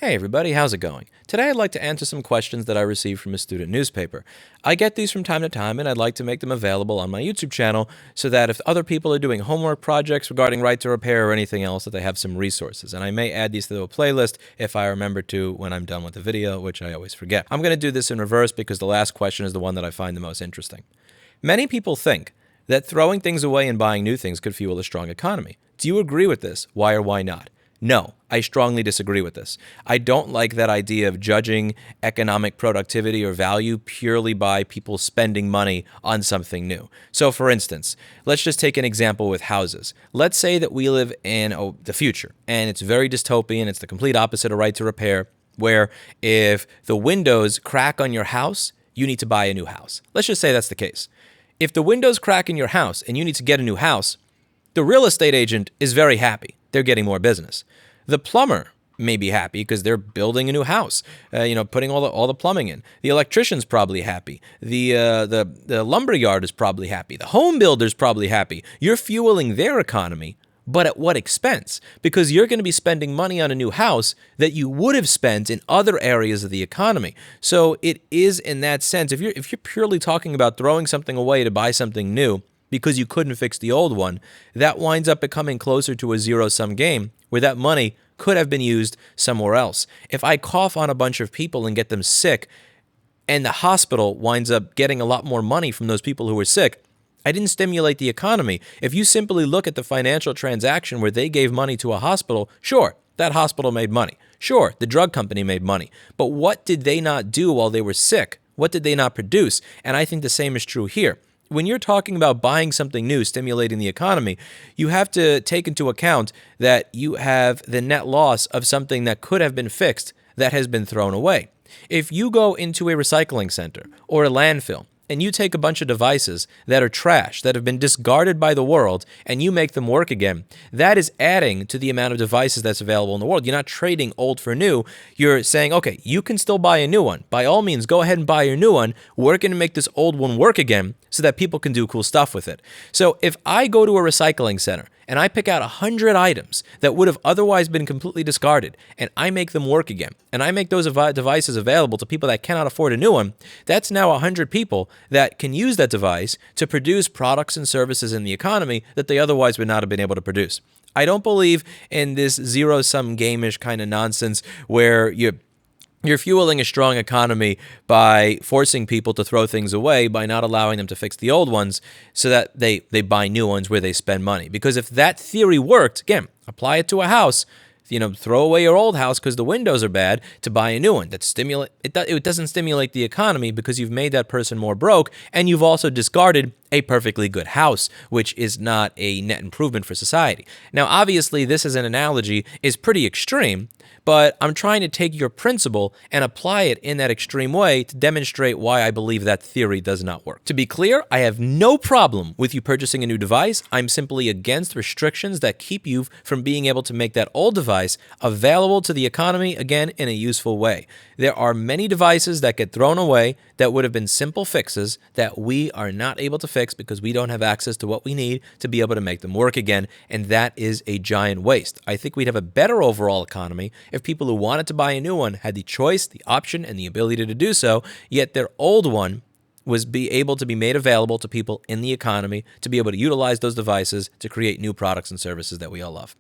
Hey everybody, how's it going? Today I'd like to answer some questions that I received from a student newspaper. I get these from time to time and I'd like to make them available on my YouTube channel so that if other people are doing homework projects regarding right to repair or anything else that they have some resources. And I may add these to a playlist if I remember to when I'm done with the video, which I always forget. I'm going to do this in reverse because the last question is the one that I find the most interesting. Many people think that throwing things away and buying new things could fuel a strong economy. Do you agree with this? Why or why not? No, I strongly disagree with this. I don't like that idea of judging economic productivity or value purely by people spending money on something new. So for instance, let's just take an example with houses. Let's say that we live in the future and it's very dystopian. It's the complete opposite of right to repair, where if the windows crack on your house, you need to buy a new house. Let's just say that's the case. If the windows crack in your house and you need to get a new house, the real estate agent is very happy. They're getting more business. The plumber may be happy because they're building a new house, putting all the plumbing in. The electrician's probably happy. The lumberyard is probably happy. The home builder's probably happy. You're fueling their economy, but at what expense? Because you're going to be spending money on a new house that you would have spent in other areas of the economy. So it is in that sense, if you're purely talking about throwing something away to buy something new, because you couldn't fix the old one, that winds up becoming closer to a zero-sum game where that money could have been used somewhere else. If I cough on a bunch of people and get them sick, and the hospital winds up getting a lot more money from those people who were sick, I didn't stimulate the economy. If you simply look at the financial transaction where they gave money to a hospital, sure, that hospital made money. Sure, the drug company made money. But what did they not do while they were sick? What did they not produce? And I think the same is true here. When you're talking about buying something new, stimulating the economy, you have to take into account that you have the net loss of something that could have been fixed that has been thrown away. If you go into a recycling center or a landfill and you take a bunch of devices that are trash, that have been discarded by the world, and you make them work again, that is adding to the amount of devices that's available in the world. You're not trading old for new. You're saying, okay, you can still buy a new one. By all means, go ahead and buy your new one. We're going to make this old one work again so that people can do cool stuff with it. So if I go to a recycling center and I pick out 100 items that would have otherwise been completely discarded, and I make them work again, and I make those devices available to people that cannot afford a new one, that's now 100 people that can use that device to produce products and services in the economy that they otherwise would not have been able to produce. I don't believe in this zero-sum game-ish kind of nonsense where you're fueling a strong economy by forcing people to throw things away, by not allowing them to fix the old ones so that they buy new ones where they spend money. Because if that theory worked, again, apply it to a house, throw away your old house because the windows are bad to buy a new one. It doesn't stimulate the economy because you've made that person more broke, and you've also discarded a perfectly good house, which is not a net improvement for society. Now, obviously, this as an analogy is pretty extreme, but I'm trying to take your principle and apply it in that extreme way to demonstrate why I believe that theory does not work. To be clear, I have no problem with you purchasing a new device. I'm simply against restrictions that keep you from being able to make that old device available to the economy, again, in a useful way. There are many devices that get thrown away that would have been simple fixes that we are not able to fix because we don't have access to what we need to be able to make them work again, and that is a giant waste. I think we'd have a better overall economy if people who wanted to buy a new one had the choice, the option, and the ability to do so, yet their old one was able to be made available to people in the economy to be able to utilize those devices to create new products and services that we all love.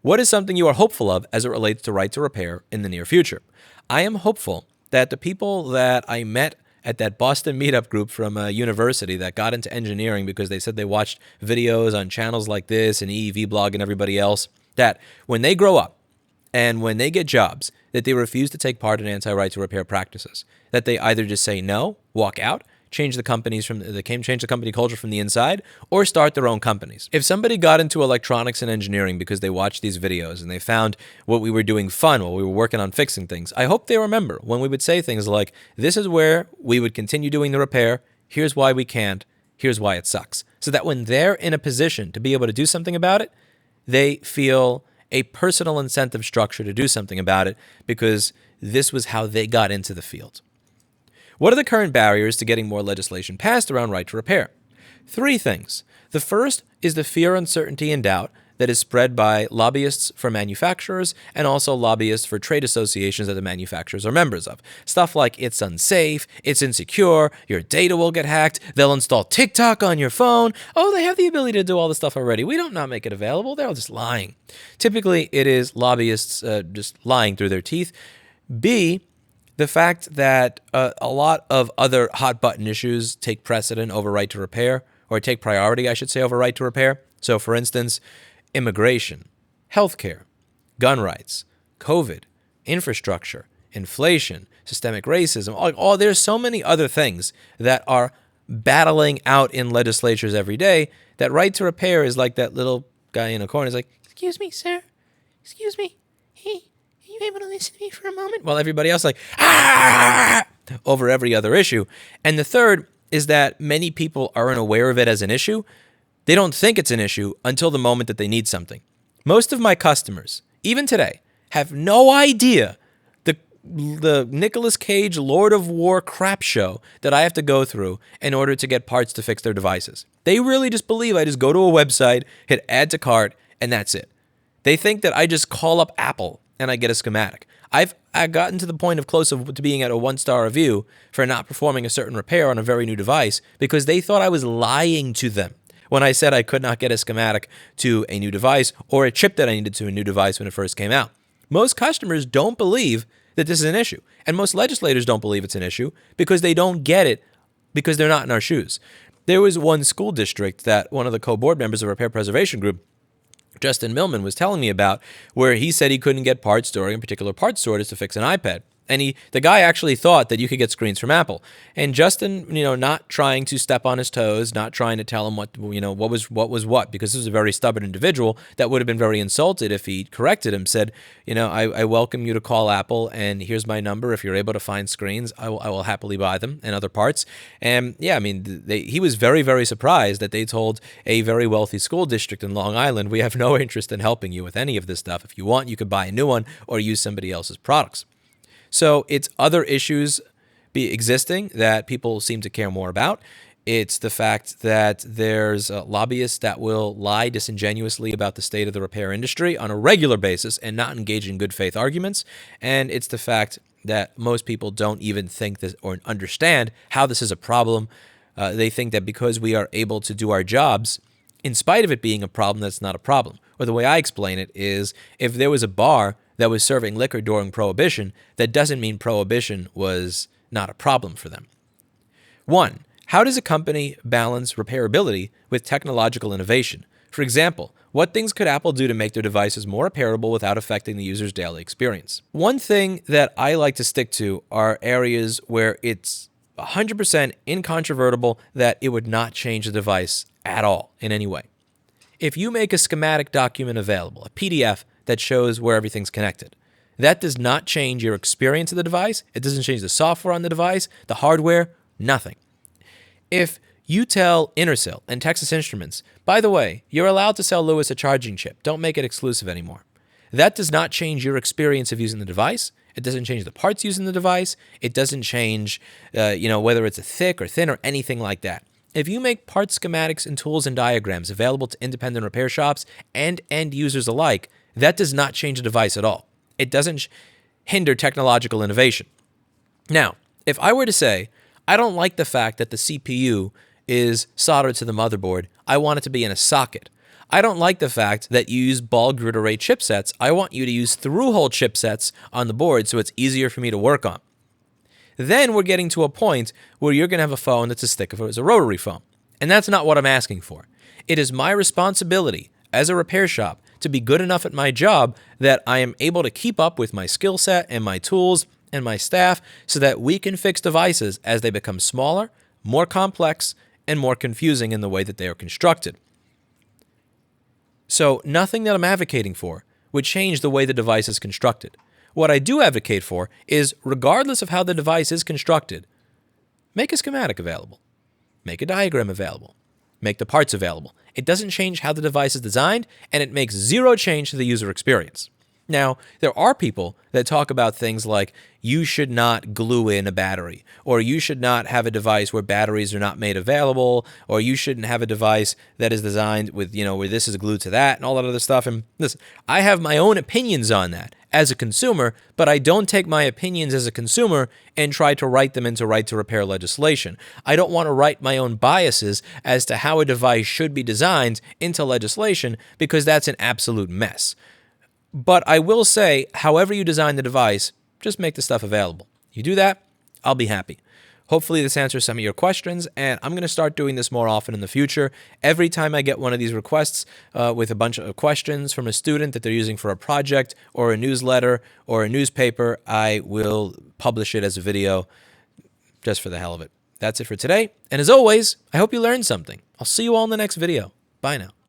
What is something you are hopeful of as it relates to right to repair in the near future? I am hopeful that the people that I met at that Boston meetup group from a university that got into engineering because they said they watched videos on channels like this and EEV blog and everybody else, that when they grow up and when they get jobs, that they refuse to take part in anti-right to repair practices, that they either just say no, walk out, change the company culture from the inside, or start their own companies. If somebody got into electronics and engineering because they watched these videos and they found what we were doing fun while we were working on fixing things, I hope they remember when we would say things like, this is where we would continue doing the repair, here's why we can't, here's why it sucks. So that when they're in a position to be able to do something about it, they feel a personal incentive structure to do something about it because this was how they got into the field. What are the current barriers to getting more legislation passed around right to repair? 3 things. The first is the fear, uncertainty, and doubt that is spread by lobbyists for manufacturers and also lobbyists for trade associations that the manufacturers are members of. Stuff like it's unsafe, it's insecure, your data will get hacked, they'll install TikTok on your phone. Oh, they have the ability to do all this stuff already. We don't not make it available. They're all just lying. Typically, it is lobbyists just lying through their teeth. B, the fact that a lot of other hot button issues take precedent over right to repair, or take priority, I should say, over right to repair. So, for instance, immigration, healthcare, gun rights, COVID, infrastructure, inflation, systemic racism. There's so many other things that are battling out in legislatures every day that right to repair is like that little guy in a corner is like, "Excuse me, sir. Excuse me. Hey, are you able to listen to me for a moment?" While everybody else like, "Ah!" over every other issue. And the third is that many people aren't aware of it as an issue. They don't think it's an issue until the moment that they need something. Most of my customers, even today, have no idea the Nicolas Cage Lord of War crap show that I have to go through in order to get parts to fix their devices. They really just believe I just go to a website, hit add to cart, and that's it. They think that I just call up Apple and I get a schematic. I've gotten to the point of close to being at a 1-star review for not performing a certain repair on a very new device because they thought I was lying to them when I said I could not get a schematic to a new device or a chip that I needed to a new device when it first came out. Most customers don't believe that this is an issue. And most legislators don't believe it's an issue because they don't get it because they're not in our shoes. There was one school district that one of the co-board members of Repair Preservation Group, Justin Millman, was telling me about, where he said he couldn't get parts during a particular parts shortage to fix an iPad. And the guy actually thought that you could get screens from Apple. And Justin, not trying to step on his toes, not trying to tell him what was what, because this was a very stubborn individual that would have been very insulted if he corrected him, said, I welcome you to call Apple, and here's my number. If you're able to find screens, I will happily buy them and other parts. And yeah, he was very, very surprised that they told a very wealthy school district in Long Island, we have no interest in helping you with any of this stuff. If you want, you could buy a new one or use somebody else's products. So it's other issues existing that people seem to care more about. It's the fact that there's lobbyists that will lie disingenuously about the state of the repair industry on a regular basis and not engage in good faith arguments. And it's the fact that most people don't even think this or understand how this is a problem. They think that because we are able to do our jobs, in spite of it being a problem, that's not a problem. Or the way I explain it is, if there was a bar that was serving liquor during Prohibition, that doesn't mean Prohibition was not a problem for them. 1. How does a company balance repairability with technological innovation? For example, what things could Apple do to make their devices more repairable without affecting the user's daily experience? One thing that I like to stick to are areas where it's 100% incontrovertible that it would not change the device at all in any way. If you make a schematic document available, a PDF that shows where everything's connected, that does not change your experience of the device. It doesn't change the software on the device, the hardware, nothing. If you tell Intersil and Texas Instruments, by the way, you're allowed to sell Lewis a charging chip, don't make it exclusive anymore. That does not change your experience of using the device. It doesn't change the parts using the device. It doesn't change, whether it's a thick or thin or anything like that. If you make part schematics and tools and diagrams available to independent repair shops and end users alike, that does not change the device at all. It doesn't hinder technological innovation. Now, if I were to say, I don't like the fact that the CPU is soldered to the motherboard, I want it to be in a socket. I don't like the fact that you use ball grid array chipsets, I want you to use through-hole chipsets on the board so it's easier for me to work on. Then we're getting to a point where you're going to have a phone that's as thick as a rotary phone. And that's not what I'm asking for. It is my responsibility as a repair shop to be good enough at my job that I am able to keep up with my skill set and my tools and my staff so that we can fix devices as they become smaller, more complex, and more confusing in the way that they are constructed. So nothing that I'm advocating for would change the way the device is constructed. What I do advocate for is, regardless of how the device is constructed, make a schematic available, make a diagram available, make the parts available. It doesn't change how the device is designed, and it makes zero change to the user experience. Now, there are people that talk about things like you should not glue in a battery, or you should not have a device where batteries are not made available, or you shouldn't have a device that is designed with, where this is glued to that and all that other stuff. And listen, I have my own opinions on that as a consumer, but I don't take my opinions as a consumer and try to write them into right to repair legislation. I don't want to write my own biases as to how a device should be designed into legislation because that's an absolute mess. But I will say, however you design the device, just make the stuff available. You do that, I'll be happy. Hopefully this answers some of your questions, and I'm going to start doing this more often in the future. Every time I get one of these requests with a bunch of questions from a student that they're using for a project or a newsletter or a newspaper, I will publish it as a video just for the hell of it. That's it for today, and as always, I hope you learned something. I'll see you all in the next video. Bye now.